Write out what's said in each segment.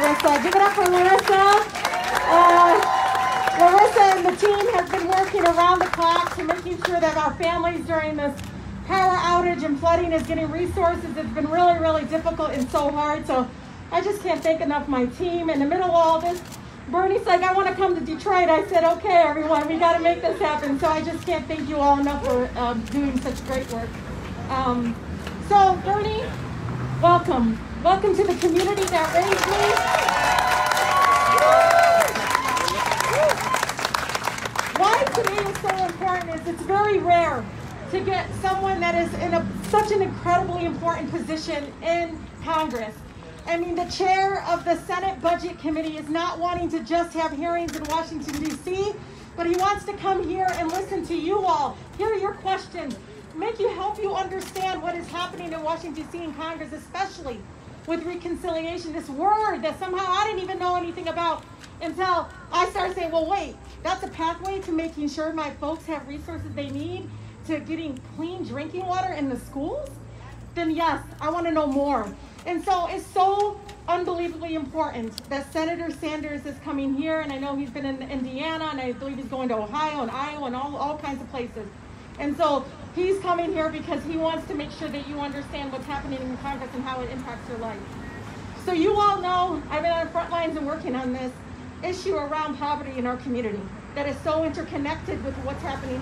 Larissa. Give it up for Larissa. Larissa and the team have been working around the clock to making sure that our families during this power outage and flooding is getting resources. It's been really, really difficult and so hard. So I just can't thank enough my team. In the middle of all this, Bernie's like, I want to come to Detroit. I said, okay, everyone, we got to make this happen. So I just can't thank you all enough for doing such great work. So Bernie, welcome. Welcome to the community that raised me. Why today is so important is it's very rare to get someone that is in such an incredibly important position in Congress. I mean, the chair of the Senate Budget Committee is not wanting to just have hearings in Washington, D.C., but he wants to come here and listen to you all, hear your questions, help you understand what is happening in Washington, D.C. and Congress, especially with reconciliation, this word that somehow I didn't even know anything about until I started saying, well, wait, that's a pathway to making sure my folks have resources they need to getting clean drinking water in the schools? Then yes, I want to know more. And so it's so unbelievably important that Senator Sanders is coming here, and I know he's been in Indiana, and I believe he's going to Ohio and Iowa and all kinds of places. And so he's coming here because he wants to make sure that you understand what's happening in Congress and how it impacts your life. So you all know I've been on the front lines and working on this issue around poverty in our community that is so interconnected with what's happening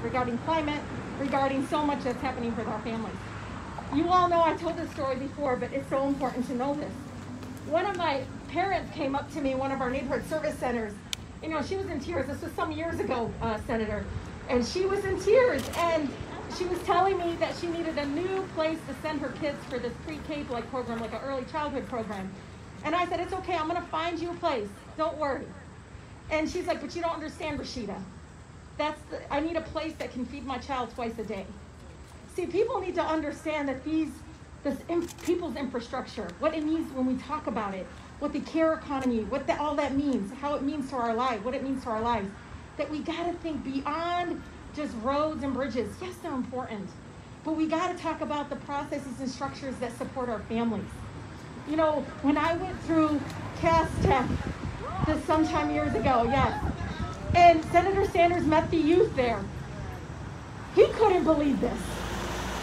regarding climate, regarding so much that's happening with our families. You all know I told this story before, but it's so important to know this. One of my parents came up to me in one of our neighborhood service centers. You know, she was in tears. This was some years ago, Senator. And she was in tears, and she was telling me that she needed a new place to send her kids for this pre-K like program, like an early childhood program. And I said, it's okay, I'm gonna find you a place, don't worry. And she's like, but you don't understand, Rashida. I need a place that can feed my child twice a day. See, people need to understand that people's infrastructure, what it means when we talk about it, what the care economy, all that means, how it means to our lives, what it means to our lives, that we gotta think beyond just roads and bridges. Yes, they're important, but we gotta talk about the processes and structures that support our families. You know, when I went through Cass Tech this sometime years ago, yes, and Senator Sanders met the youth there, he couldn't believe this,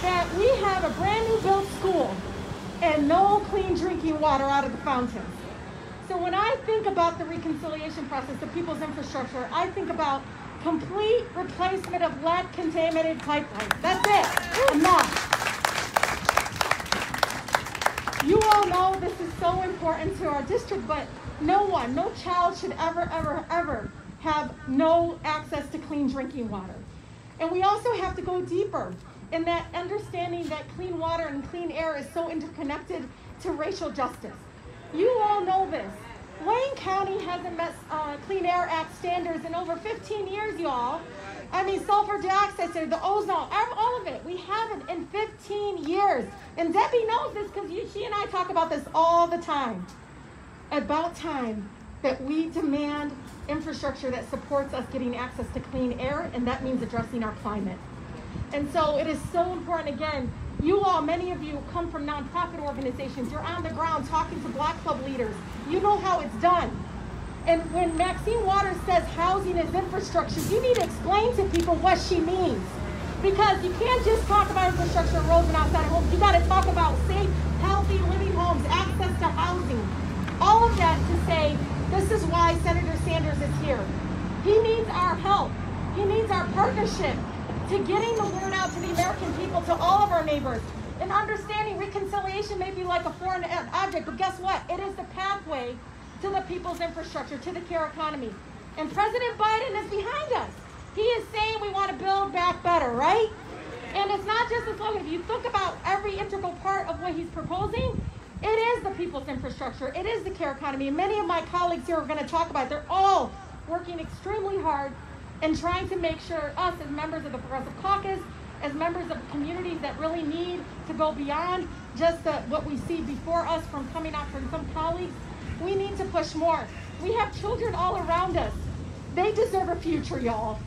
that we have a brand new built school and no clean drinking water out of the fountains. So when I think about the reconciliation process, the people's infrastructure, I think about complete replacement of lead-contaminated pipelines. That's it. Enough. You all know this is so important to our district, but no child should ever, ever, ever have no access to clean drinking water. And we also have to go deeper in that understanding that clean water and clean air is so interconnected to racial justice. You all know this. Wayne County hasn't met Clean Air Act standards in over 15 years, y'all. I mean, sulfur dioxide, the ozone, all of it. We haven't in 15 years. And Debbie knows this because she and I talk about this all the time. About time that we demand infrastructure that supports us getting access to clean air, and that means addressing our climate. And so it is so important, again, you all, many of you come from nonprofit organizations. You're on the ground talking to Black Club leaders. You know how it's done. And when Maxine Waters says housing is infrastructure, you need to explain to people what she means. Because you can't just talk about infrastructure and roads and outside of homes. You got to talk about safe, healthy living homes, access to housing. All of that to say, this is why Senator Sanders is here. He needs our help. He needs our partnership to getting the word out to the American people, to all of our neighbors, and understanding reconciliation may be like a foreign object, but guess what? It is the pathway to the people's infrastructure, to the care economy. And President Biden is behind us. He is saying we want to build back better, right? And it's not just a slogan. If you think about every integral part of what he's proposing, it is the people's infrastructure. It is the care economy. And many of my colleagues here are going to talk about it. They're all working extremely hard and trying to make sure us as members of the Progressive Caucus, as members of communities that really need to go beyond just what we see before us from coming out from some colleagues, we need to push more. We have children all around us. They deserve a future, y'all.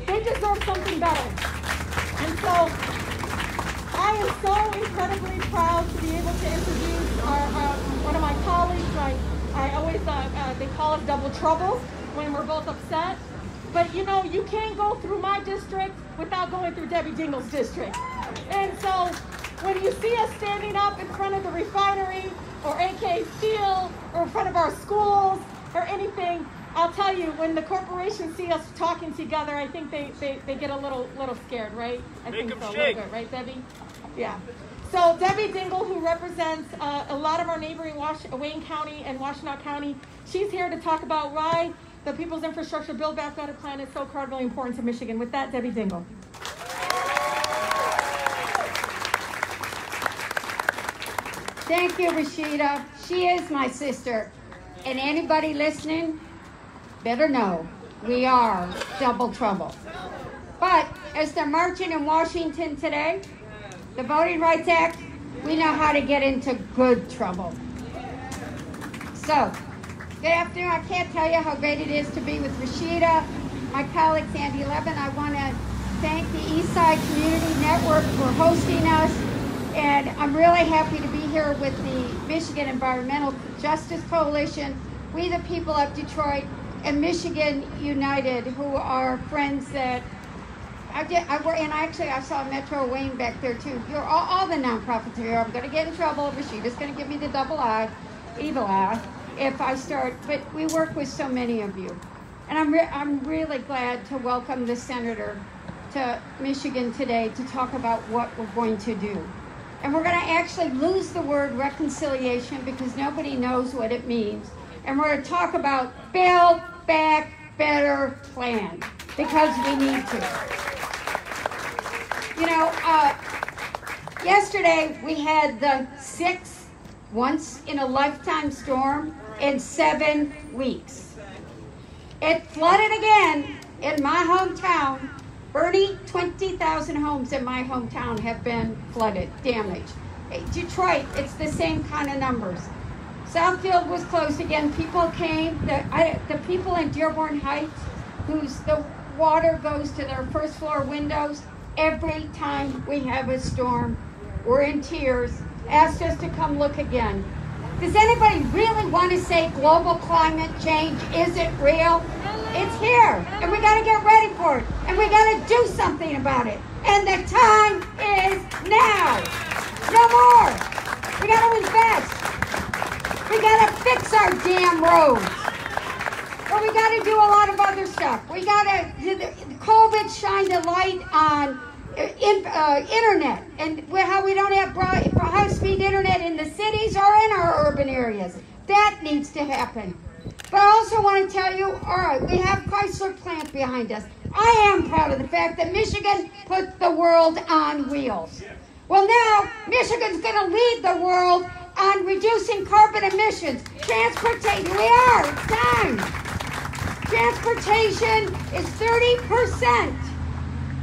They deserve something better. And so I am so incredibly proud to be able to introduce one of my colleagues, I always, they call us double trouble when we're both upset. But you know, you can't go through my district without going through Debbie Dingell's district. And so when you see us standing up in front of the refinery or AK Steel or in front of our schools or anything, I'll tell you, when the corporations see us talking together, I think they get a little scared, right? I think so, a little bit, right, Debbie? Yeah. So Debbie Dingell, who represents a lot of our neighboring Wayne County and Washtenaw County, she's here to talk about why the People's Infrastructure Build Back Better plan is so incredibly important to Michigan. With that, Debbie Dingell. Thank you, Rashida. She is my sister. And anybody listening better know we are double trouble. But as they're marching in Washington today, the Voting Rights Act, we know how to get into good trouble. So, good afternoon. I can't tell you how great it is to be with Rashida, my colleague Sandy Levin. I want to thank the Eastside Community Network for hosting us. And I'm really happy to be here with the Michigan Environmental Justice Coalition, We the People of Detroit, and Michigan United, who are friends that I saw Metro Wayne back there too. You're all the nonprofits are here. I'm going to get in trouble. Rashida's going to give me the evil eye, if I start. But we work with so many of you, and I'm really glad to welcome the senator to Michigan today to talk about what we're going to do. And we're going to actually lose the word reconciliation because nobody knows what it means. And we're going to talk about Build Back Better plan because we need to. You know, yesterday we had the 6th once-in-a-lifetime storm in 7 weeks. It flooded again in my hometown. Bernie, 20,000 homes in my hometown have been flooded, damaged. Detroit, it's the same kind of numbers. Southfield was closed again. People came. The people in Dearborn Heights, the water goes to their first floor windows. Every time we have a storm, we're in tears, asked us to come look again. Does anybody really want to say global climate change isn't real? It's here, and we got to get ready for it, and we got to do something about it. And the time is now. No more. We got to invest. We got to fix our damn roads. But we got to do a lot of other stuff. We got to, COVID shined a light on internet and how we don't have high-speed internet in the cities or in our urban areas. That needs to happen. But I also want to tell you, all right, we have Chrysler plant behind us. I am proud of the fact that Michigan put the world on wheels. Well, now Michigan's going to lead the world on reducing carbon emissions. Transportation, we are, it's time. Transportation is 30%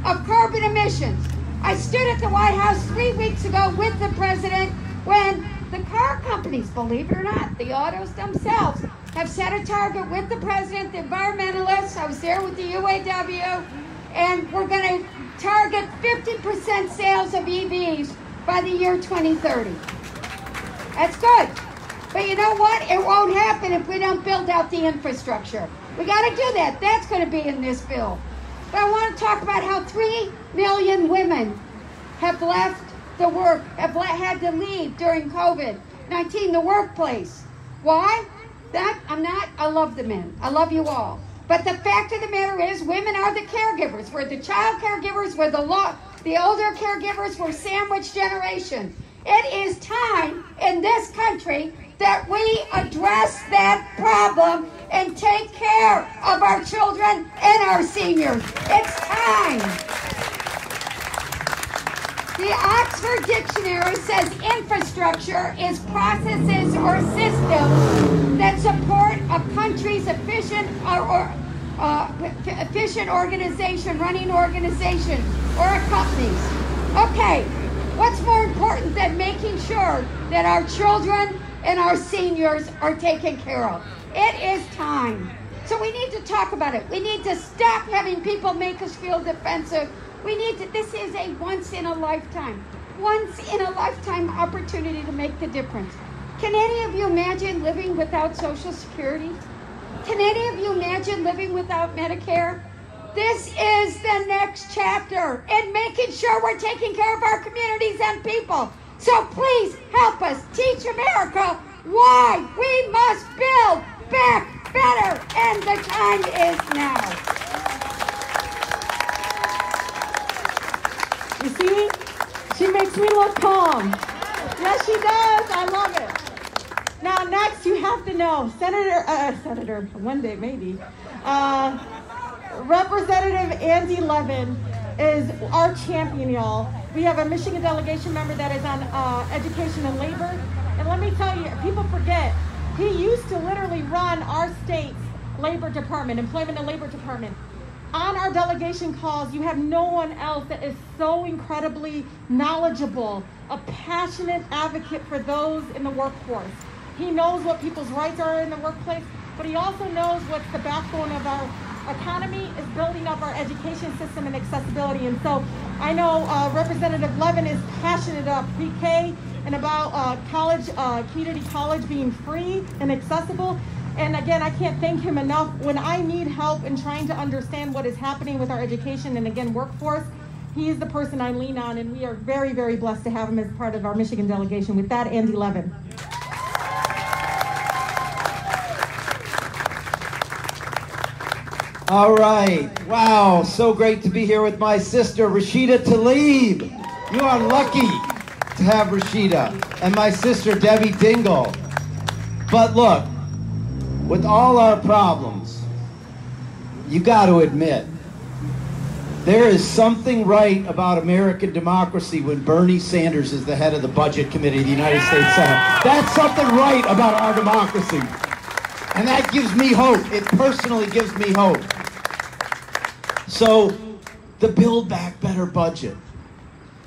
of carbon emissions. I stood at the White House 3 weeks ago with the president when the car companies, believe it or not, the autos themselves, have set a target with the president, the environmentalists. I was there with the UAW, and we're going to target 50% sales of EVs by the year 2030. That's good. But you know what? It won't happen if we don't build out the infrastructure. We got to do that. That's going to be in this bill. But I want to talk about how 3 million women have left the work, have had to leave during COVID-19, the workplace. Why? I love the men. I love you all. But the fact of the matter is, women are the caregivers. We're the child caregivers. We're the older caregivers. We're sandwich generation. It is time in this country that we address that problem and take care of our children and our seniors. It's time. The Oxford Dictionary says infrastructure is processes or systems that support a country's efficient organization, running organization, or a company's. Okay, what's more important than making sure that our children and our seniors are taken care of? It is time. So we need to talk about it. We need to stop having people make us feel defensive. This is a once in a lifetime opportunity to make the difference. Can any of you imagine living without Social Security? Can any of you imagine living without Medicare? This is the next chapter in making sure we're taking care of our communities and people. So please help us teach America why we must build back better, and the time is now. You see? She makes me look calm. Yes, she does. I love it. Now, next, you have to know, Senator, one day maybe, Representative Andy Levin is our champion, y'all. We have a Michigan delegation member that is on education and labor. And let me tell you, people forget, he used to literally run our state's labor department, employment and labor department. On our delegation calls, you have no one else that is so incredibly knowledgeable, a passionate advocate for those in the workforce. He knows what people's rights are in the workplace, but he also knows what's the backbone of our economy is building up our education system and accessibility. And so I know Representative Levin is passionate about pre-K and about community college being free and accessible. And again, I can't thank him enough. When I need help in trying to understand what is happening with our education and again, workforce, he is the person I lean on, and we are very, very blessed to have him as part of our Michigan delegation. With that, Andy Levin. All right. Wow. So great to be here with my sister, Rashida Tlaib. You are lucky to have Rashida. And my sister, Debbie Dingle. But look, with all our problems, you got to admit, there is something right about American democracy when Bernie Sanders is the head of the Budget Committee of the United States Senate. That's something right about our democracy. And that gives me hope. It personally gives me hope. So, the Build Back Better budget.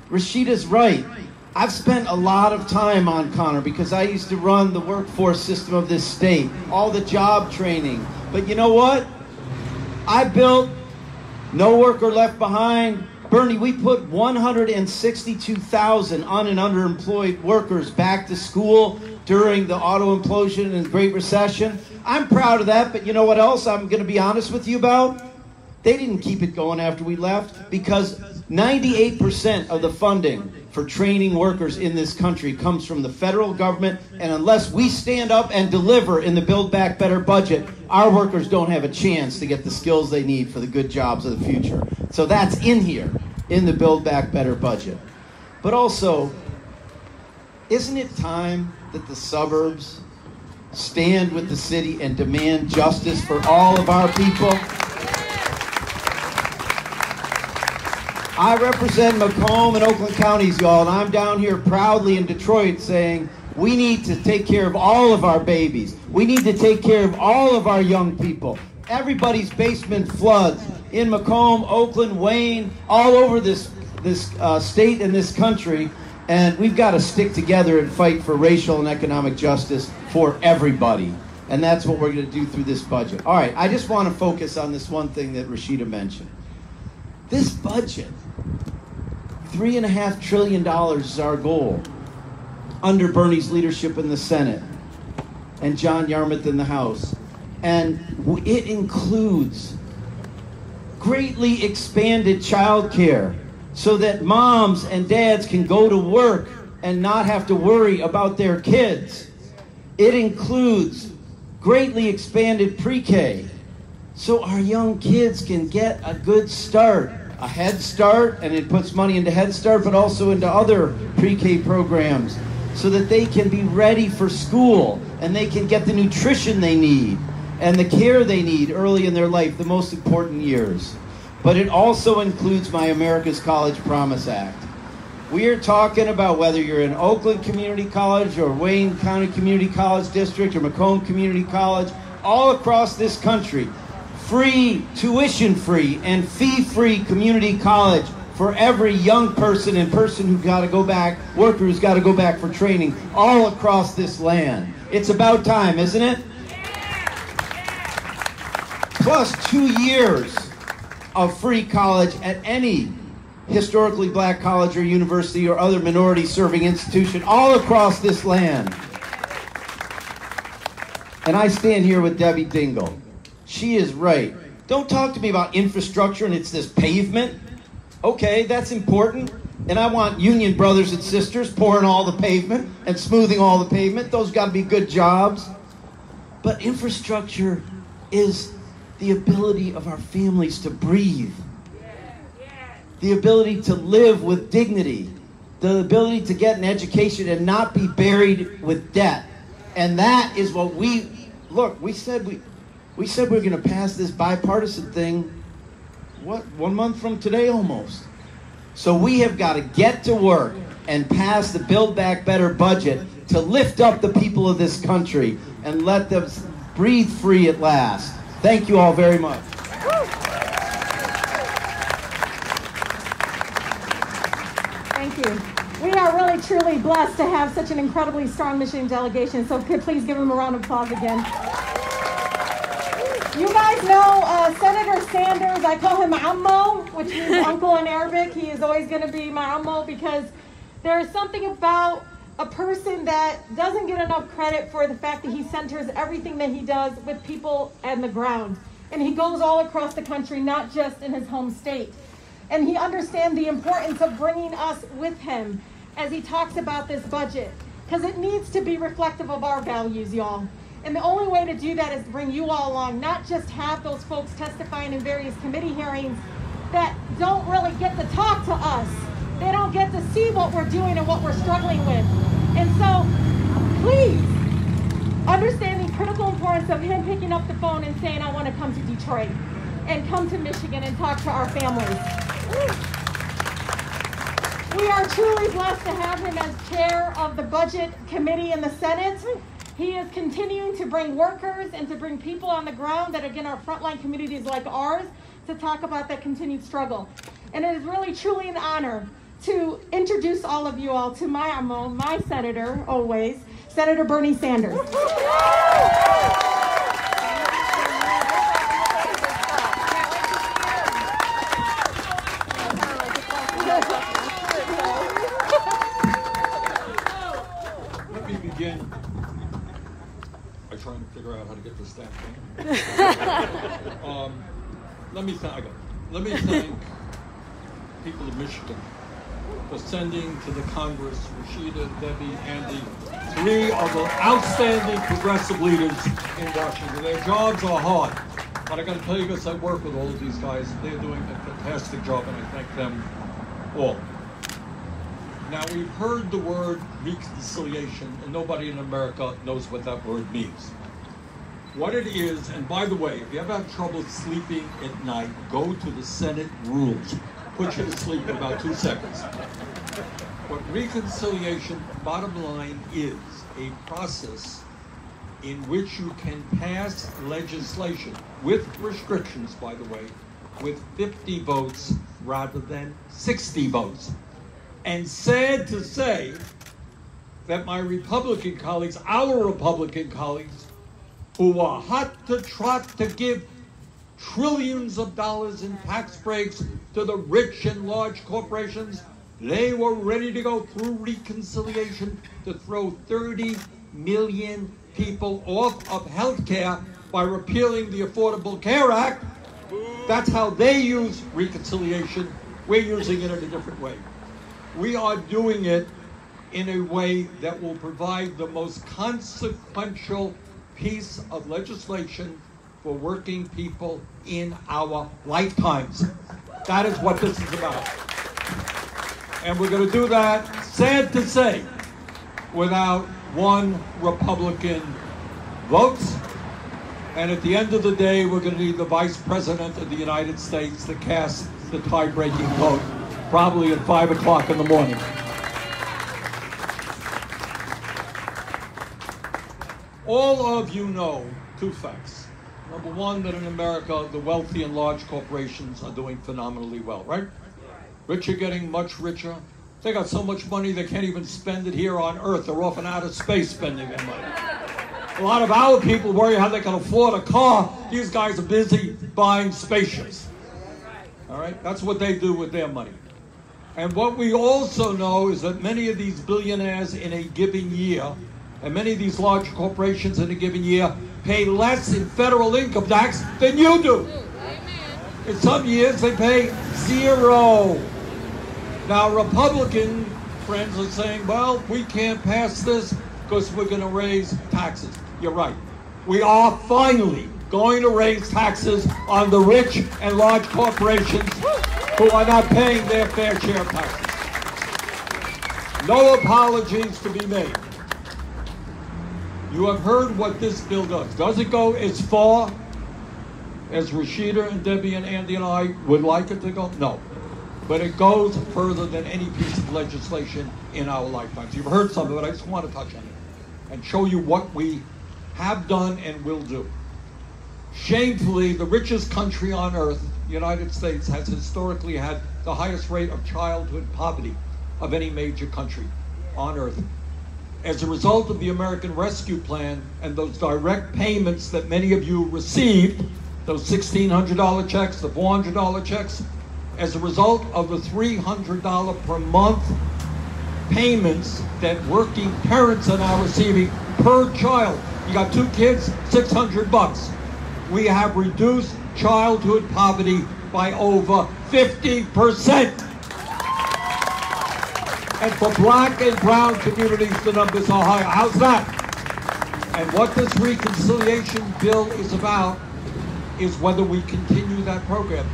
Rashida's right. I've spent a lot of time on Connor because I used to run the workforce system of this state, all the job training. But you know what? I built No Worker Left Behind. Bernie, we put 162,000 un- and underemployed workers back to school during the auto implosion and Great Recession. I'm proud of that, but you know what else I'm going to be honest with you about? They didn't keep it going after we left because 98% of the funding for training workers in this country comes from the federal government, and unless we stand up and deliver in the Build Back Better budget, our workers don't have a chance to get the skills they need for the good jobs of the future. So that's in here, in the Build Back Better budget. But also, isn't it time that the suburbs stand with the city and demand justice for all of our people? I represent Macomb and Oakland counties, y'all, and I'm down here proudly in Detroit saying we need to take care of all of our babies. We need to take care of all of our young people. Everybody's basement floods in Macomb, Oakland, Wayne, all over this state and this country, and we've got to stick together and fight for racial and economic justice for everybody. And that's what we're going to do through this budget. All right, I just want to focus on this one thing that Rashida mentioned. This budget, $3.5 trillion is our goal under Bernie's leadership in the Senate and John Yarmuth in the House. And it includes greatly expanded child care so that moms and dads can go to work and not have to worry about their kids. It includes greatly expanded pre-K so our young kids can get a good start, a Head Start, and it puts money into Head Start, but also into other pre-K programs so that they can be ready for school and they can get the nutrition they need and the care they need early in their life, the most important years. But it also includes my America's College Promise Act. We are talking about whether you're in Oakland Community College or Wayne County Community College District or Macomb Community College, all across this country, free, tuition-free, and fee-free community college for every young person and person who's got to go back, worker who's got to go back for training, all across this land. It's about time, isn't it? Plus 2 years of free college at any historically black college or university or other minority-serving institution all across this land. And I stand here with Debbie Dingell. She is right. Don't talk to me about infrastructure and it's this pavement. Okay, that's important. And I want union brothers and sisters pouring all the pavement and smoothing all the pavement. Those got to be good jobs. But infrastructure is the ability of our families to breathe. The ability to live with dignity. The ability to get an education and not be buried with debt. And that is what we said we're going to pass this bipartisan thing, what, 1 month from today almost. So we have got to get to work and pass the Build Back Better budget to lift up the people of this country and let them breathe free at last. Thank you all very much. Thank you. We are really, truly blessed to have such an incredibly strong Michigan delegation, so could please give them a round of applause again. You guys know Senator Sanders, I call him Ammo, which means uncle in Arabic. He is always going to be my Ammo because there is something about a person that doesn't get enough credit for the fact that he centers everything that he does with people and the ground. And he goes all across the country, not just in his home state. And he understands the importance of bringing us with him as he talks about this budget, because it needs to be reflective of our values, y'all. And the only way to do that is to bring you all along, not just have those folks testifying in various committee hearings that don't really get to talk to us. They don't get to see what we're doing and what we're struggling with. And so, please, understand the critical importance of him picking up the phone and saying, I want to come to Detroit and come to Michigan and talk to our families. We are truly blessed to have him as chair of the Budget Committee in the Senate. He is continuing to bring workers and to bring people on the ground that are in our frontline communities like ours to talk about that continued struggle. And it is really, truly an honor to introduce all of you all to my Amo, my senator, always, Senator Bernie Sanders. Let me begin by trying to figure out how to get this damn thing. Let me thank people of Michigan for sending to the Congress Rashida, Debbie, Andy, three of the outstanding progressive leaders in Washington. Their jobs are hard, but I got to tell you, because I work with all of these guys, they're doing a fantastic job, and I thank them all. Now, we've heard the word reconciliation, and nobody in America knows what that word means. What it is, and by the way, if you ever have trouble sleeping at night, go to the Senate rules. Put you to sleep in about 2 seconds. But reconciliation, bottom line, is a process in which you can pass legislation, with restrictions, by the way, with 50 votes rather than 60 votes. And sad to say that my Republican colleagues, our Republican colleagues, who are hot to trot to give trillions of dollars in tax breaks to the rich and large corporations, they were ready to go through reconciliation to throw 30 million people off of health care by repealing the Affordable Care Act. That's how they use reconciliation. We're using it in a different way. We are doing it in a way that will provide the most consequential piece of legislation for working people in our lifetimes. That is what this is about. And we're going to do that, sad to say, without one Republican vote. And at the end of the day, we're going to need the Vice President of the United States to cast the tie-breaking vote, probably at 5 o'clock in the morning. All of you know two facts. Number one, that in America, the wealthy and large corporations are doing phenomenally well, right? Rich are getting much richer. They got so much money they can't even spend it here on Earth. They're off in outer space spending their money. A lot of our people worry how they can afford a car. These guys are busy buying spaceships. All right? That's what they do with their money. And what we also know is that many of these billionaires in a given year, and many of these large corporations in a given year, pay less in federal income tax than you do. In some years, they pay 0. Now, Republican friends are saying, well, we can't pass this because we're going to raise taxes. You're right. We are finally going to raise taxes on the rich and large corporations who are not paying their fair share of taxes. No apologies to be made. You have heard what this bill does. Does it go as far as Rashida and Debbie and Andy and I would like it to go? No. But it goes further than any piece of legislation in our lifetimes. You've heard some of it. I just want to touch on it and show you what we have done and will do. Shamefully, the richest country on earth, the United States, has historically had the highest rate of childhood poverty of any major country on earth. As a result of the American Rescue Plan and those direct payments that many of you received, those $1,600 checks, the $400 checks, as a result of the $300 per month payments that working parents are now receiving per child. You got 2 kids, $600. We have reduced childhood poverty by over 50%. And for black and brown communities, the numbers are higher. How's that? And what this reconciliation bill is about is whether we continue that program.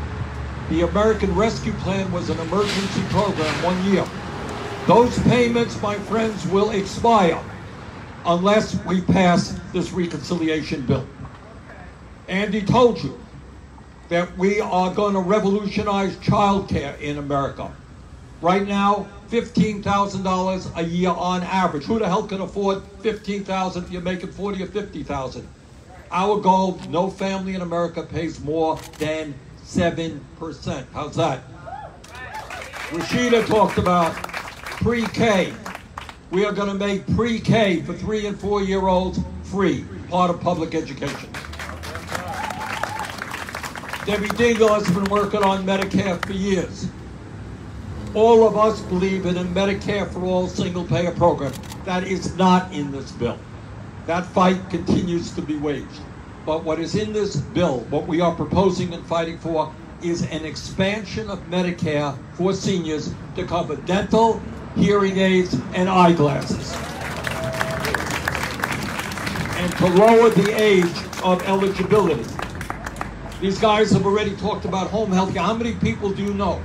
The American Rescue Plan was an emergency program, 1 year. Those payments, my friends, will expire unless we pass this reconciliation bill. Andy told you that we are going to revolutionize child care in America. Right now, $15,000 a year on average. Who the hell can afford $15,000 if you're making $40,000 or $50,000? Our goal, no family in America pays more than 7%. How's that? Rashida talked about pre-K. We are going to make pre-K for 3- and 4-year-olds free, part of public education. Debbie Dingell has been working on Medicare for years. All of us believe in a Medicare for all single-payer program. That is not in this bill. That fight continues to be waged. But what is in this bill, what we are proposing and fighting for, is an expansion of Medicare for seniors to cover dental, hearing aids, and eyeglasses. And to lower the age of eligibility. These guys have already talked about home health care. How many people do you know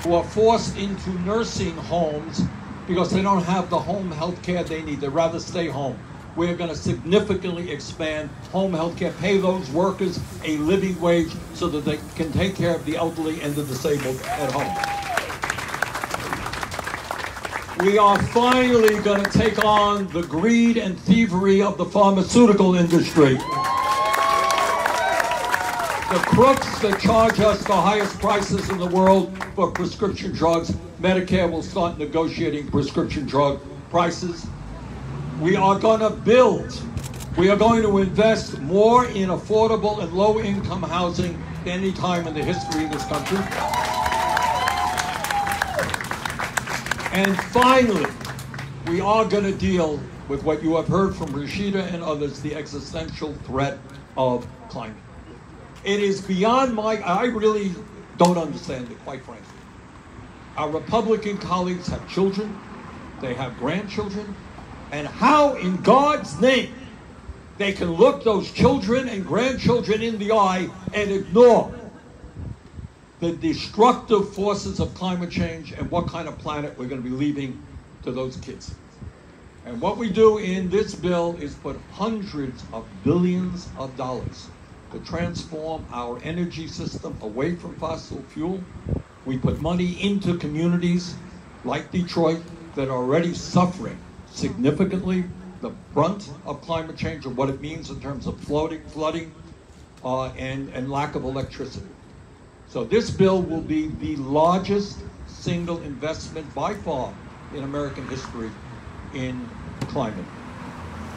who are forced into nursing homes because they don't have the home health care they need? They'd rather stay home. We're going to significantly expand home health care, pay those workers a living wage so that they can take care of the elderly and the disabled at home. We are finally going to take on the greed and thievery of the pharmaceutical industry. The crooks that charge us the highest prices in the world for prescription drugs, Medicare will start negotiating prescription drug prices. We are going to build, we are going to invest more in affordable and low-income housing than any time in the history of this country. And finally, we are going to deal with what you have heard from Rashida and others, the existential threat of climate. It is beyond I really don't understand it, quite frankly. Our Republican colleagues have children, they have grandchildren, and how in God's name they can look those children and grandchildren in the eye and ignore the destructive forces of climate change and what kind of planet we're going to be leaving to those kids. And what we do in this bill is put hundreds of billions of dollars to transform our energy system away from fossil fuel. We put money into communities like Detroit that are already suffering significantly the brunt of climate change and what it means in terms of flooding and lack of electricity. So this bill will be the largest single investment by far in American history in climate.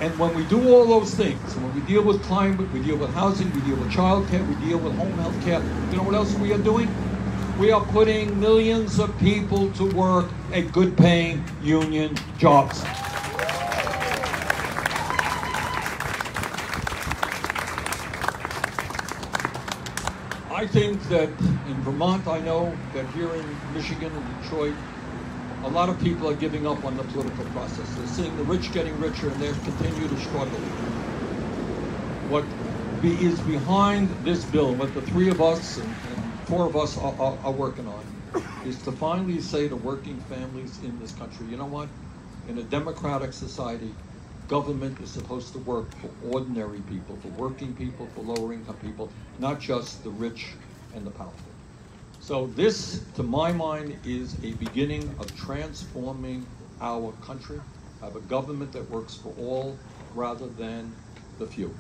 And when we do all those things, when we deal with climate, we deal with housing, we deal with child care, we deal with home health care, you know what else we are doing? We are putting millions of people to work at good-paying union jobs. I think that in Vermont, I know that here in Michigan and Detroit, a lot of people are giving up on the political process. They're seeing the rich getting richer and they continue to struggle. What is behind this bill, what the three of us and four of us are working on, is to finally say to working families in this country, you know what? In a democratic society, government is supposed to work for ordinary people, for working people, for lower income people, not just the rich and the powerful. So this, to my mind, is a beginning of transforming our country, have a government that works for all rather than the few.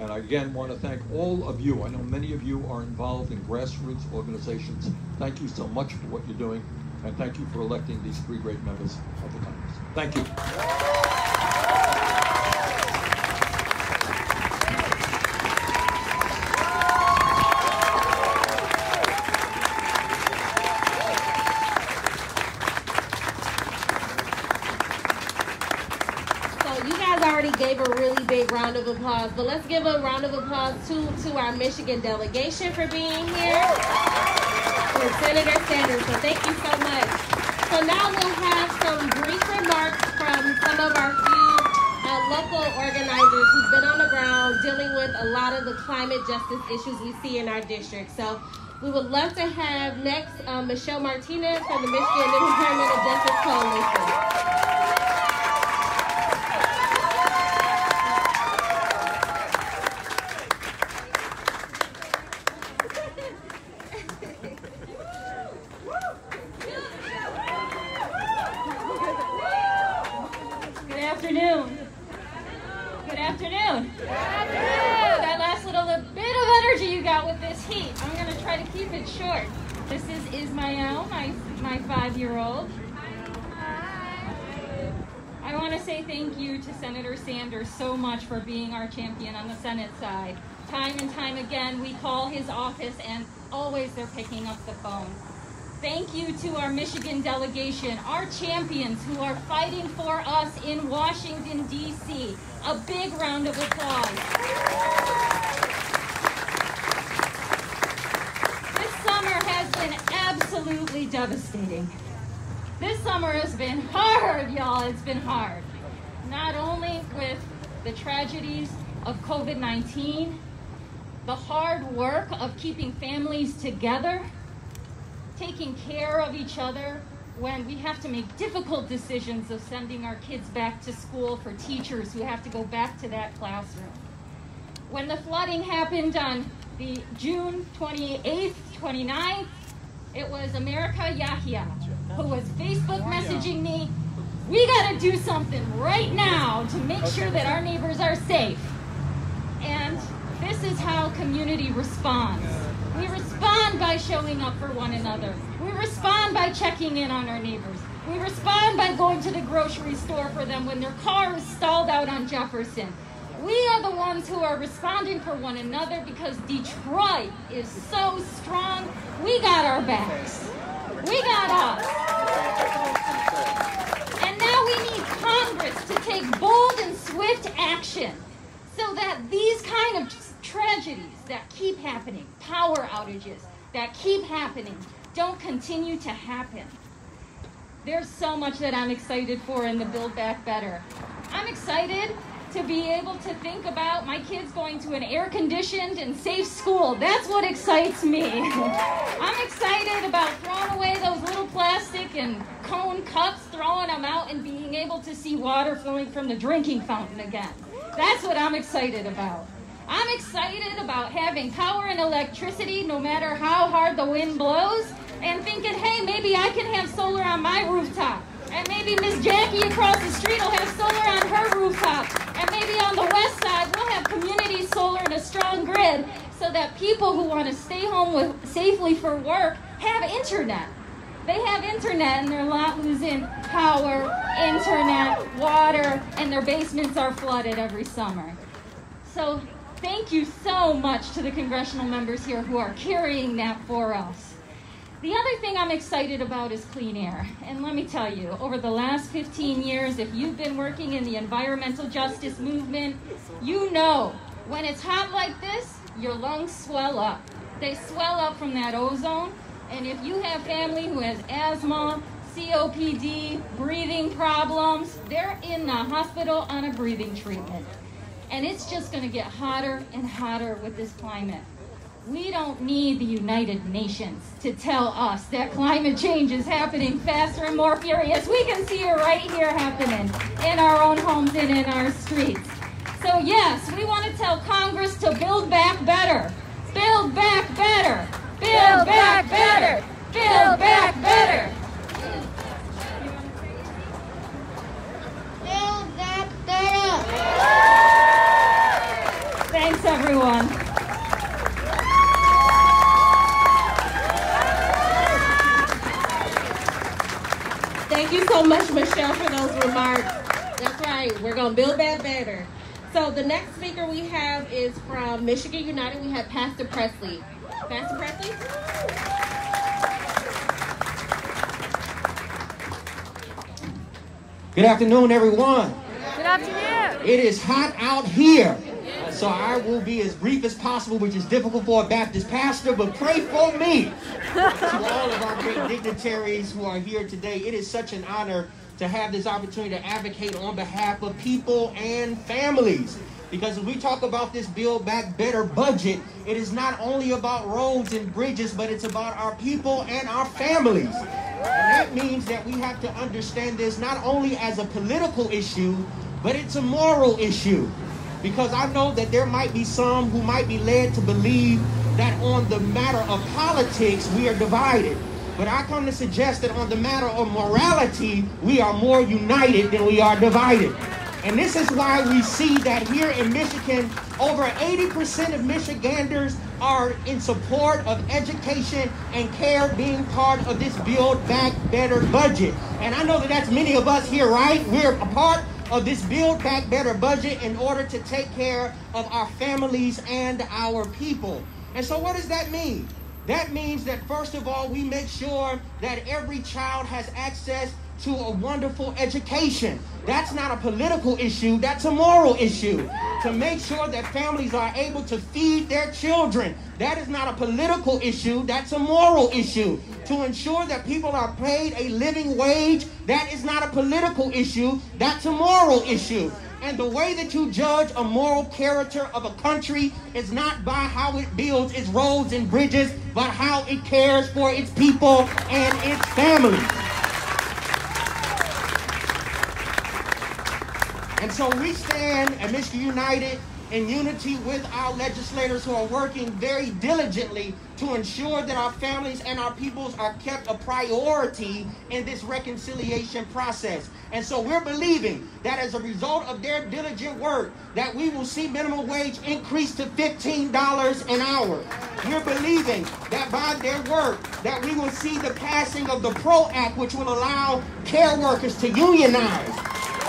And I again want to thank all of you. I know many of you are involved in grassroots organizations. Thank you so much for what you're doing, and thank you for electing these three great members of the Congress. Thank you. Gave a really big round of applause, but let's give a round of applause to our Michigan delegation for being here with Senator Sanders. So thank you so much. So now we'll have some brief remarks from some of our few local organizers who've been on the ground dealing with a lot of the climate justice issues we see in our district. So we would love to have next Michelle Martinez from the Michigan Environmental Justice Coalition. Good afternoon. That last little bit of energy you got with this heat. I'm going to try to keep it short. This is Ismael, my 5-year-old. I want to say thank you to Senator Sanders so much for being our champion on the Senate side. Time and time again, we call his office and always they're picking up the phone. Thank you to our Michigan delegation, our champions who are fighting for us in Washington, D.C. A big round of applause. This summer has been absolutely devastating. This summer has been hard, y'all. It's been hard. Not only with the tragedies of COVID-19, the hard work of keeping families together, taking care of each other when we have to make difficult decisions of sending our kids back to school for teachers who have to go back to that classroom. When the flooding happened on the June 28th, 29th, it was America Yahya who was Facebook messaging me, we gotta do something right now to make sure that our neighbors are safe. And this is how community responds. We respond by showing up for one another. We respond by checking in on our neighbors. We respond by going to the grocery store for them when their car is stalled out on Jefferson. We are the ones who are responding for one another because Detroit is so strong. We got our backs. We got us. And now we need Congress to take bold and swift action so that these kind of tragedies that keep happening, power outages that keep happening, don't continue to happen. There's so much that I'm excited for in the Build Back Better. I'm excited to be able to think about my kids going to an air-conditioned and safe school. That's what excites me. I'm excited about throwing away those little plastic and cone cups, throwing them out and being able to see water flowing from the drinking fountain again. That's what I'm excited about. I'm excited about having power and electricity no matter how hard the wind blows and thinking, hey, maybe I can have solar on my rooftop. And maybe Miss Jackie across the street will have solar on her rooftop. And maybe on the west side, we'll have community solar and a strong grid so that people who want to stay home safely for work have internet. They have internet and they're not losing power, internet, water, and their basements are flooded every summer. So thank you so much to the congressional members here who are carrying that for us. The other thing I'm excited about is clean air. And let me tell you, over the last 15 years, if you've been working in the environmental justice movement, you know when it's hot like this, your lungs swell up. They swell up from that ozone, and if you have family who has asthma, COPD, breathing problems, they're in the hospital on a breathing treatment. And it's just going to get hotter and hotter with this climate. We don't need the United Nations to tell us that climate change is happening faster and more furious. We can see it right here happening in our own homes and in our streets. So yes, we want to tell Congress to build back better. Build back better. Build back better. Build back better. Build back better. Thanks, everyone. Thank you so much, Michelle, for those remarks. That's right. We're going to build back better. So the next speaker we have is from Michigan United. We have Pastor Presley. Pastor Presley? Good afternoon, everyone. Good afternoon. It is hot out here. So I will be as brief as possible, which is difficult for a Baptist pastor, but pray for me. To all of our great dignitaries who are here today, it is such an honor to have this opportunity to advocate on behalf of people and families. Because when we talk about this Build Back Better budget, it is not only about roads and bridges, but it's about our people and our families. And that means that we have to understand this not only as a political issue, but it's a moral issue. Because I know that there might be some who might be led to believe that on the matter of politics, we are divided. But I come to suggest that on the matter of morality, we are more united than we are divided. And this is why we see that here in Michigan, over 80% of Michiganders are in support of education and care being part of this Build Back Better budget. And I know that that's many of us here, right? We're a part of this Build Back Better budget in order to take care of our families and our people. And so what does that mean? That means that first of all, we make sure that every child has access to a wonderful education. That's not a political issue, that's a moral issue. To make sure that families are able to feed their children. That is not a political issue, that's a moral issue. To ensure that people are paid a living wage, that is not a political issue, that's a moral issue. And the way that you judge a moral character of a country is not by how it builds its roads and bridges, but how it cares for its people and its families. And so we stand at Michigan United in unity with our legislators who are working very diligently to ensure that our families and our peoples are kept a priority in this reconciliation process. And so we're believing that as a result of their diligent work, that we will see minimum wage increase to $15 an hour. We're believing that by their work, that we will see the passing of the PRO Act, which will allow care workers to unionize.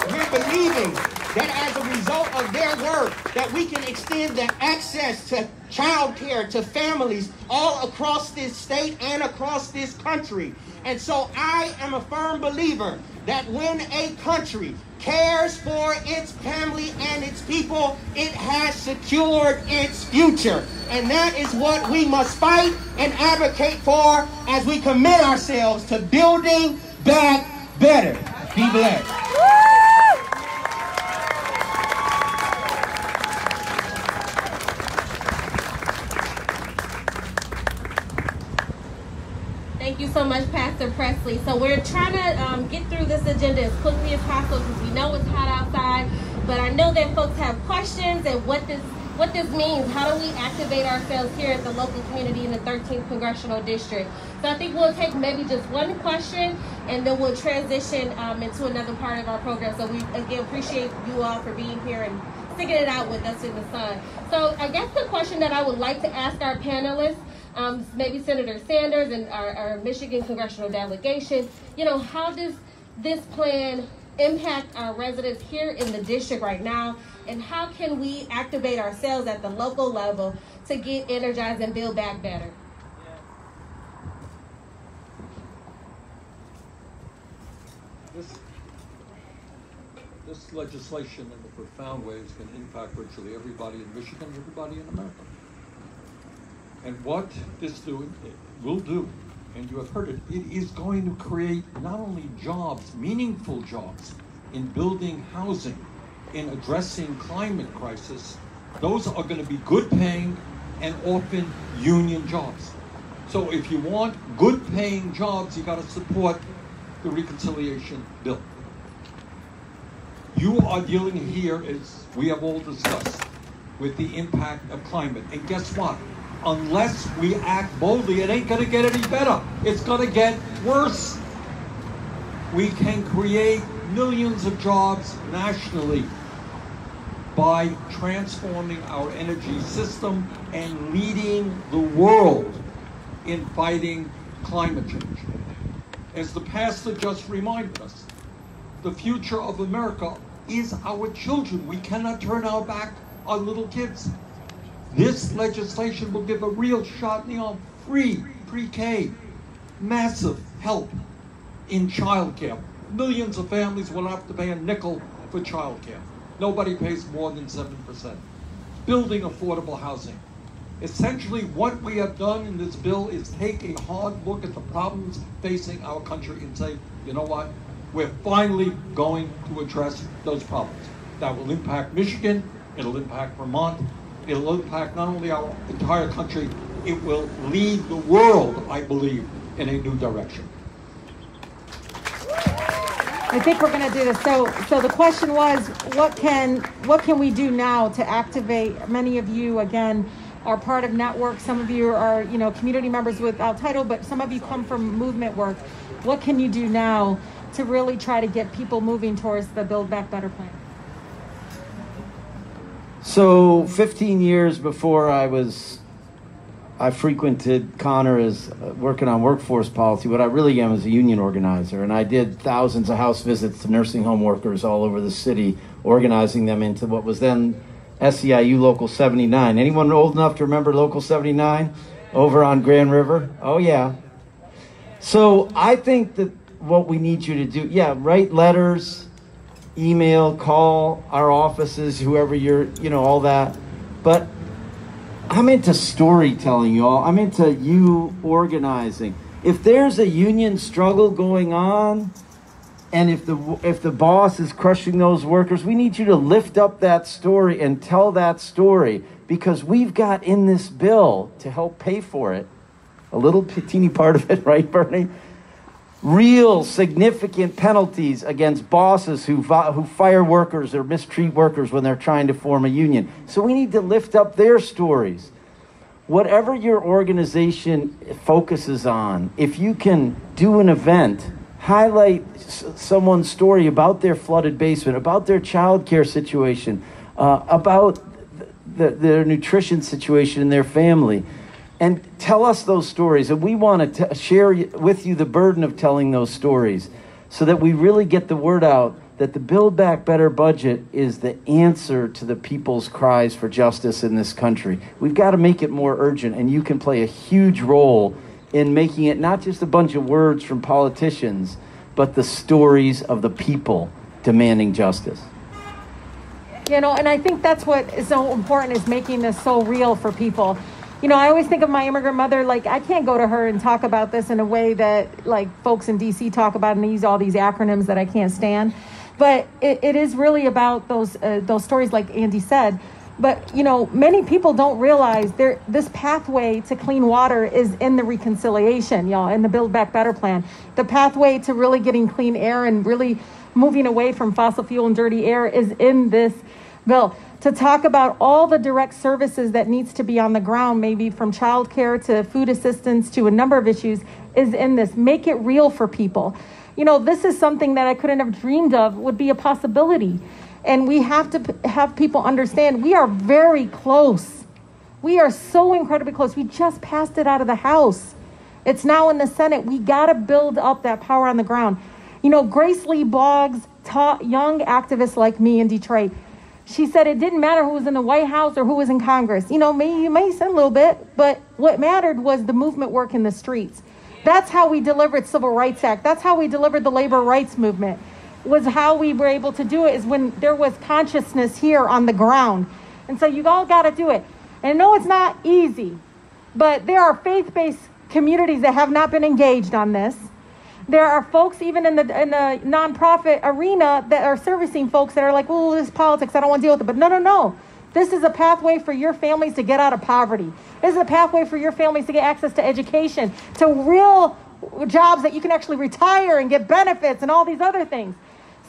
We're believing that as a result of their work, that we can extend the access to child care to families all across this state and across this country. And so I am a firm believer that when a country cares for its family and its people, it has secured its future. And that is what we must fight and advocate for as we commit ourselves to building back better. Be blessed. Thank you so much, Pastor Presley. So we're trying to get through this agenda as quickly as possible because we know it's hot outside. But I know that folks have questions and what this means. How do we activate ourselves here at the local community in the 13th Congressional District? So I think we'll take maybe just one question and then we'll transition into another part of our program. So we, again, appreciate you all for being here and sticking it out with us in the sun. So I guess the question that I would like to ask our panelists, maybe Senator Sanders and our Michigan congressional delegation, you know, how does this plan impact our residents here in the district right now, and how can we activate ourselves at the local level to get energized and build back better? This legislation in a profound way is going to impact virtually everybody in Michigan, everybody in America. And what this will do, and you have heard it, it is going to create not only jobs, meaningful jobs, in building housing, in addressing climate crisis. Those are going to be good paying and often union jobs. So if you want good paying jobs, you got to support the reconciliation bill. You are dealing here, as we have all discussed, with the impact of climate. And guess what? Unless we act boldly, it ain't going to get any better. It's going to get worse. We can create millions of jobs nationally by transforming our energy system and leading the world in fighting climate change. As the pastor just reminded us, the future of America is our children. We cannot turn our back on little kids. This legislation will give a real shot in the arm, free pre-K, massive help in childcare. Millions of families will have to pay a nickel for childcare. Nobody pays more than 7%. Building affordable housing. Essentially, what we have done in this bill is take a hard look at the problems facing our country and say, you know what? We're finally going to address those problems. That will impact Michigan, it'll impact Vermont, it'll impact not only our entire country, it will lead the world, I believe, in a new direction. I think we're going to do this. So the question was, what can we do now to activate? Many of you, again, are part of networks. Some of you are, community members without title, but some of you come from movement work. What can you do now to really try to get people moving towards the Build Back Better plan? So 15 years before I frequented Connor as working on workforce policy. What I really am is a union organizer, and I did thousands of house visits to nursing home workers all over the city, organizing them into what was then SEIU Local 79. Anyone old enough to remember Local 79 over on Grand River? Oh yeah. So I think that what we need you to do, write letters, email, call our offices, whoever you're, all that. But I'm into storytelling, y'all. I'm into you organizing. If there's a union struggle going on, and if the boss is crushing those workers, we need you to lift up that story and tell that story, because we've got in this bill to help pay for it, a little teeny part of it, right, Bernie? Real significant penalties against bosses who fire workers or mistreat workers when they're trying to form a union. So we need to lift up their stories. Whatever your organization focuses on, if you can do an event, highlight someone's story about their flooded basement, about their child care situation, about their nutrition situation in their family, and tell us those stories. And we want to share with you the burden of telling those stories so that we really get the word out that the Build Back Better budget is the answer to the people's cries for justice in this country. We've got to make it more urgent, and you can play a huge role in making it not just a bunch of words from politicians, but the stories of the people demanding justice. And I think that's what is so important, is making this so real for people. I always think of my immigrant mother, I can't go to her and talk about this in a way that folks in DC talk about and use all these acronyms that I can't stand. But it is really about those stories, like Andy said. But, many people don't realize this pathway to clean water is in the reconciliation, y'all, in the Build Back Better plan. The pathway to really getting clean air and really moving away from fossil fuel and dirty air is in this bill. To talk about all the direct services that needs to be on the ground, maybe from childcare to food assistance to a number of issues, is in this. Make it real for people. This is something that I couldn't have dreamed of would be a possibility. And we have to have people understand we are very close. We are so incredibly close. We just passed it out of the House. It's now in the Senate. We got to build up that power on the ground. Grace Lee Boggs taught young activists like me in Detroit. She said it didn't matter who was in the White House or who was in Congress. You may say a little bit, but what mattered was the movement work in the streets. That's how we delivered Civil Rights Act. That's how we delivered the labor rights movement. Was how we were able to do it is when there was consciousness here on the ground. And so you all got to do it. And I know it's not easy, but there are faith-based communities that have not been engaged on this. There are folks even in the nonprofit arena that are servicing folks that are like, well, this is politics, I don't want to deal with it. But no. This is a pathway for your families to get out of poverty. This is a pathway for your families to get access to education, to real jobs that you can actually retire and get benefits and all these other things.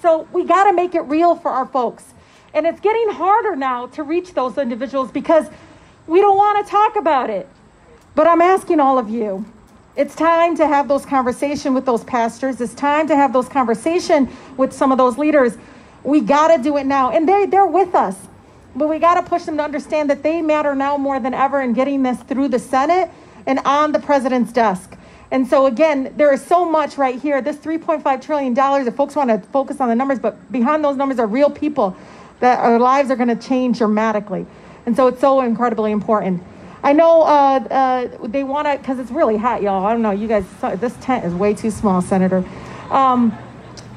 So we got to make it real for our folks. And it's getting harder now to reach those individuals because we don't want to talk about it. But I'm asking all of you, it's time to have those conversations with those pastors. It's time to have those conversations with some of those leaders. We got to do it now. And they're with us. But we got to push them to understand that they matter now more than ever in getting this through the Senate and on the president's desk. And so, again, there is so much right here. This $3.5 trillion, if folks want to focus on the numbers, but behind those numbers are real people that our lives are going to change dramatically. And so it's so incredibly important. I know they want to, because it's really hot, y'all. I don't know, you guys, this tent is way too small, Senator.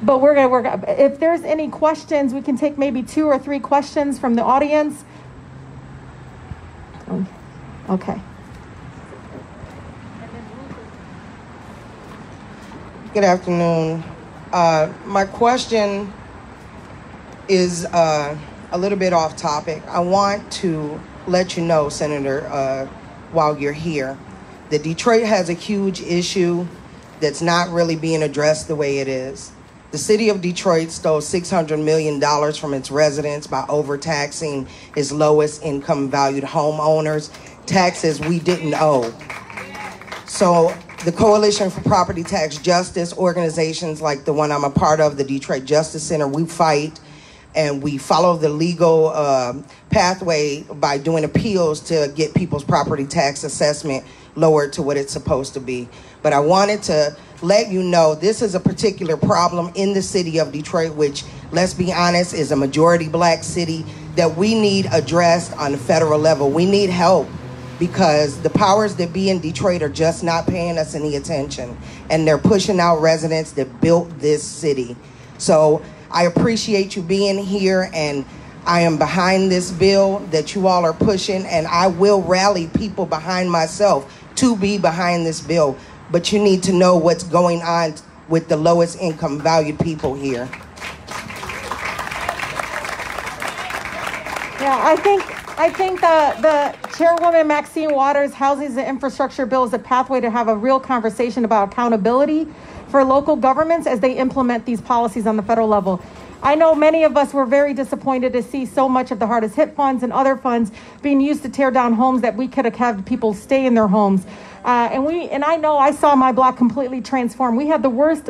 But we're going to work. If there's any questions, we can take maybe 2 or 3 questions from the audience. Okay. Good afternoon. My question is a little bit off topic. I want to let you know, Senator, while you're here, that Detroit has a huge issue that's not really being addressed the way it is. The city of Detroit stole $600 million from its residents by overtaxing its lowest income valued homeowners, taxes we didn't owe. So the Coalition for Property Tax Justice, organizations like the one I'm a part of, the Detroit Justice Center, we fight and we follow the legal pathway by doing appeals to get people's property tax assessment lowered to what it's supposed to be. But I wanted to let you know this is a particular problem in the city of Detroit, which, let's be honest, is a majority black city that we need addressed on the federal level. We need help because the powers that be in Detroit are just not paying us any attention, and they're pushing out residents that built this city. So I appreciate you being here, and I am behind this bill that you all are pushing, and I will rally people behind myself to be behind this bill. But you need to know what's going on with the lowest income valued people here. Yeah, I think the Chairwoman Maxine Waters' Housing and Infrastructure Bill is a pathway to have a real conversation about accountability for local governments as they implement these policies on the federal level. I know many of us were very disappointed to see so much of the hardest hit funds and other funds being used to tear down homes that we could have had people stay in their homes. And I know I saw my block completely transform. We had the worst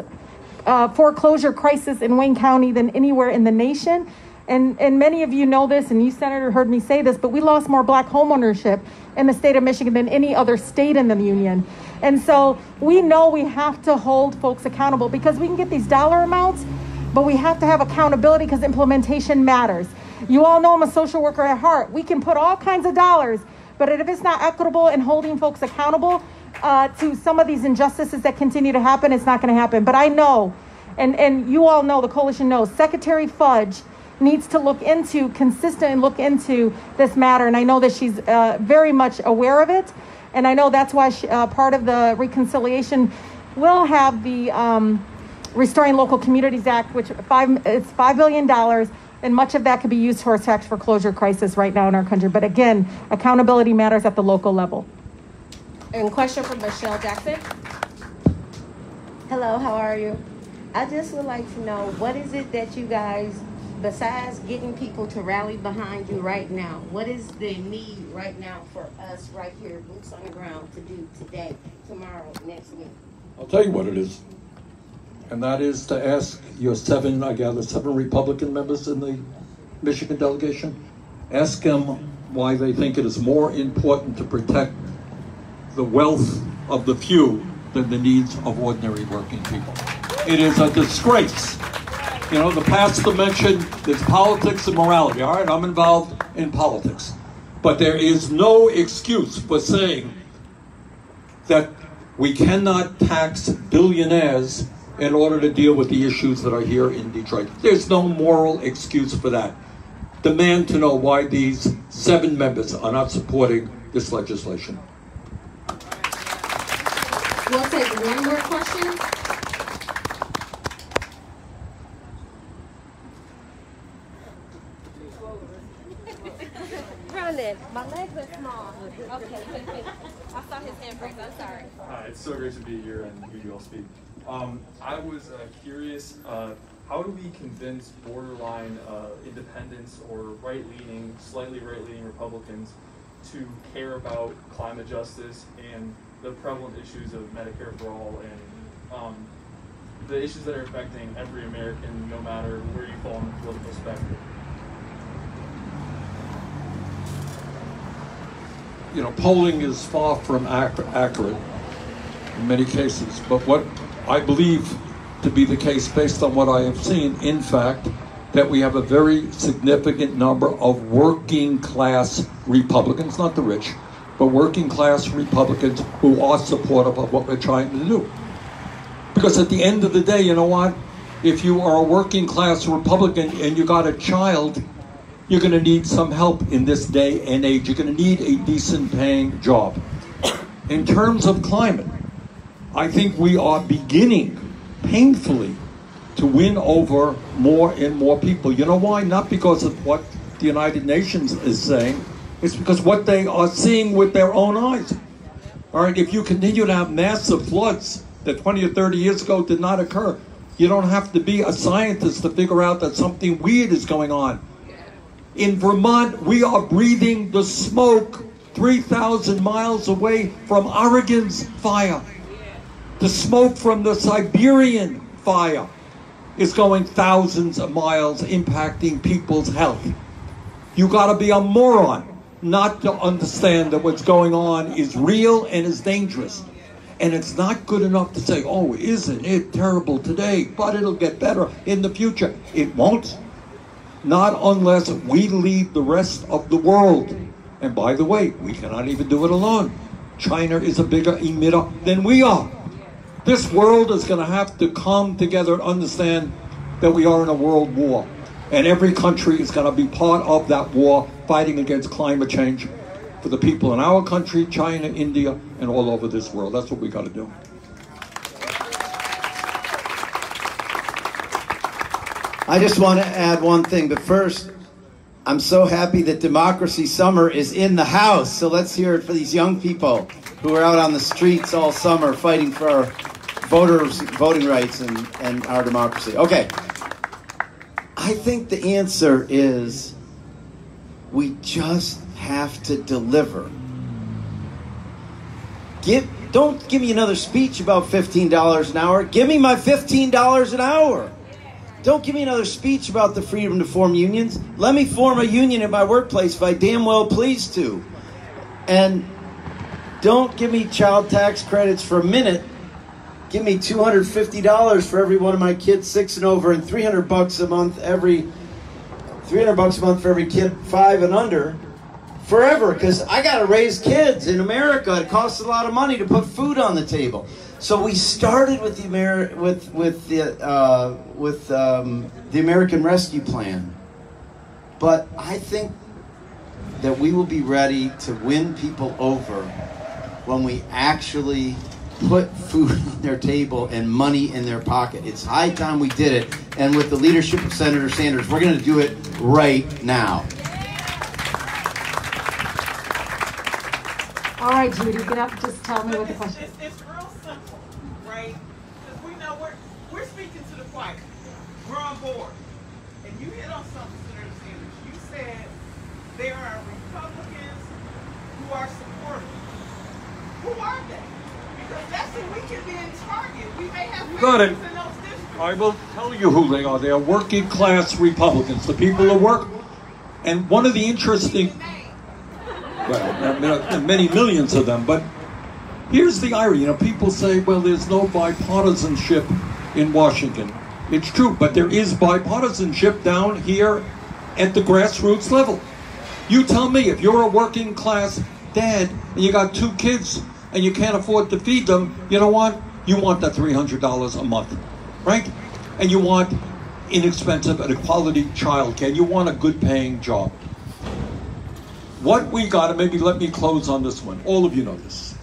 foreclosure crisis in Wayne County than anywhere in the nation. And many of you know this, and you, Senator, heard me say this, but we lost more black homeownership in the state of Michigan than any other state in the union. And so we know we have to hold folks accountable because we can get these dollar amounts, but we have to have accountability because implementation matters. You all know I'm a social worker at heart. We can put all kinds of dollars, but if it's not equitable and holding folks accountable to some of these injustices that continue to happen, it's not going to happen. But I know, and you all know, the coalition knows, Secretary Fudge needs to look into, consistently look into this matter. And I know that she's very much aware of it. And I know that's why part of the reconciliation will have the Restoring Local Communities Act, which it's $5 billion. And much of that could be used for a tax foreclosure crisis right now in our country. But again, accountability matters at the local level. And question from Michelle Jackson. Hello, how are you? I just would like to know, what is it that you guys, besides getting people to rally behind you right now, what is the need right now for us right here, boots on the ground, to do today, tomorrow, next week? I'll tell you what it is. And that is to ask your seven Republican members in the Michigan delegation, ask them why they think it is more important to protect the wealth of the few than the needs of ordinary working people. It is a disgrace. You know, the pastor mentioned there's politics and morality. All right, I'm involved in politics. But there is no excuse for saying that we cannot tax billionaires in order to deal with the issues that are here in Detroit. There's no moral excuse for that. Demand to know why these 7 members are not supporting this legislation. Running. My legs are small. Okay. I saw his hand break. I'm sorry. It's so great to be here and hear you all speak. I was curious, how do we convince borderline independents or right-leaning, slightly right-leaning Republicans to care about climate justice and the prevalent issues of Medicare for all and the issues that are affecting every American, no matter where you fall on the political spectrum? You know, polling is far from accurate in many cases, but what I believe to be the case based on what I have seen, in fact, that we have a very significant number of working class Republicans, not the rich, but working class Republicans who are supportive of what we're trying to do. Because at the end of the day, you know what? If you are a working class Republican and you got a child, you're going to need some help in this day and age. You're going to need a decent paying job. In terms of climate, I think we are beginning painfully to win over more and more people. You know why? Not because of what the United Nations is saying. It's because what they are seeing with their own eyes. All right, if you continue to have massive floods that 20 or 30 years ago did not occur, you don't have to be a scientist to figure out that something weird is going on. In Vermont, we are breathing the smoke 3,000 miles away from Oregon's fire. The smoke from the Siberian fire is going thousands of miles, impacting people's health. You gotta be a moron not to understand that what's going on is real and is dangerous. And it's not good enough to say, oh, isn't it terrible today, but it'll get better in the future. It won't. Not unless we lead the rest of the world. And by the way, we cannot even do it alone. China is a bigger emitter than we are. This world is going to have to come together and understand that we are in a world war. And every country is going to be part of that war, fighting against climate change for the people in our country, China, India, and all over this world. That's what we got to do. I just want to add one thing, but first, I'm so happy that Democracy Summer is in the house. So let's hear it for these young people who are out on the streets all summer fighting for our voters' voting rights and our democracy. Okay. I think the answer is we just have to deliver. Don't give me another speech about $15 an hour. Give me my $15 an hour. Don't give me another speech about the freedom to form unions. Let me form a union at my workplace if I damn well please to. And don't give me child tax credits for a minute. Give me $250 for every one of my kids 6 and over, and $300 a month for every kid 5 and under. Forever, because I got to raise kids in America. It costs a lot of money to put food on the table. So we started with the American Rescue Plan, but I think that we will be ready to win people over when we actually put food on their table and money in their pocket. It's high time we did it, and with the leadership of Senator Sanders, we're going to do it right now. All right, Judy, get up. Just tell me what the question is. It's real simple, right? Because we know we're speaking to the choir. We're on board. And you hit on something, Senator Sanders. You said there are Republicans who are supportive. Who are they? Because that's who we can be in target. We may have Got it. in those districts. I will tell you who they are. They are working class Republicans, the people who work. And one of the interesting... Well, there are many millions of them, but here's the irony. You know, people say, well, there's no bipartisanship in Washington. It's true, but there is bipartisanship down here at the grassroots level. You tell me, if you're a working class dad and you got 2 kids and you can't afford to feed them, you know what? You want that $300 a month, right? And you want inexpensive and quality childcare. You want a good paying job. What we got, and maybe let me close on this one. All of you know this.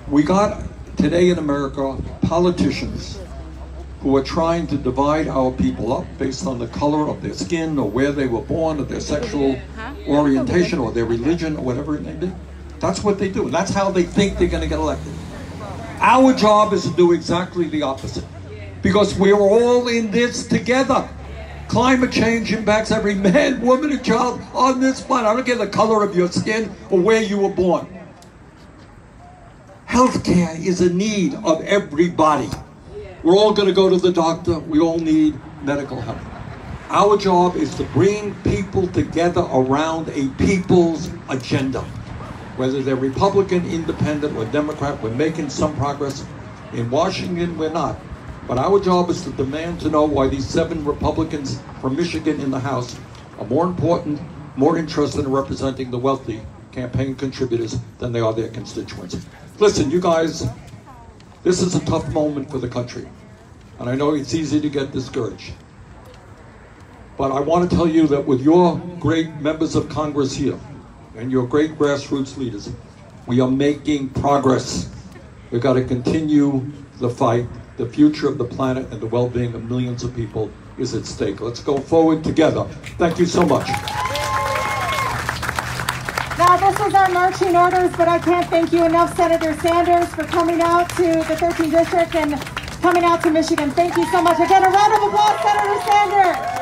We got today in America politicians who are trying to divide our people up based on the color of their skin or where they were born or their sexual orientation or their religion or whatever it may be. That's what they do. And that's how they think they're going to get elected. Our job is to do exactly the opposite. Because we're all in this together. Climate change impacts every man, woman, and child on this planet. I don't care the color of your skin or where you were born. Healthcare is a need of everybody. We're all going to go to the doctor. We all need medical help. Our job is to bring people together around a people's agenda. Whether they're Republican, Independent, or Democrat, we're making some progress. In Washington, we're not. But our job is to demand to know why these 7 Republicans from Michigan in the House are more important, more interested in representing the wealthy campaign contributors than they are their constituents. Listen, you guys, this is a tough moment for the country. And I know it's easy to get discouraged. But I want to tell you that with your great members of Congress here and your great grassroots leaders, we are making progress. We've got to continue the fight. The future of the planet and the well-being of millions of people is at stake. Let's go forward together. Thank you so much. Now, this was our marching orders, but I can't thank you enough, Senator Sanders, for coming out to the 13th District and coming out to Michigan. Thank you so much. Again, a round of applause, Senator Sanders.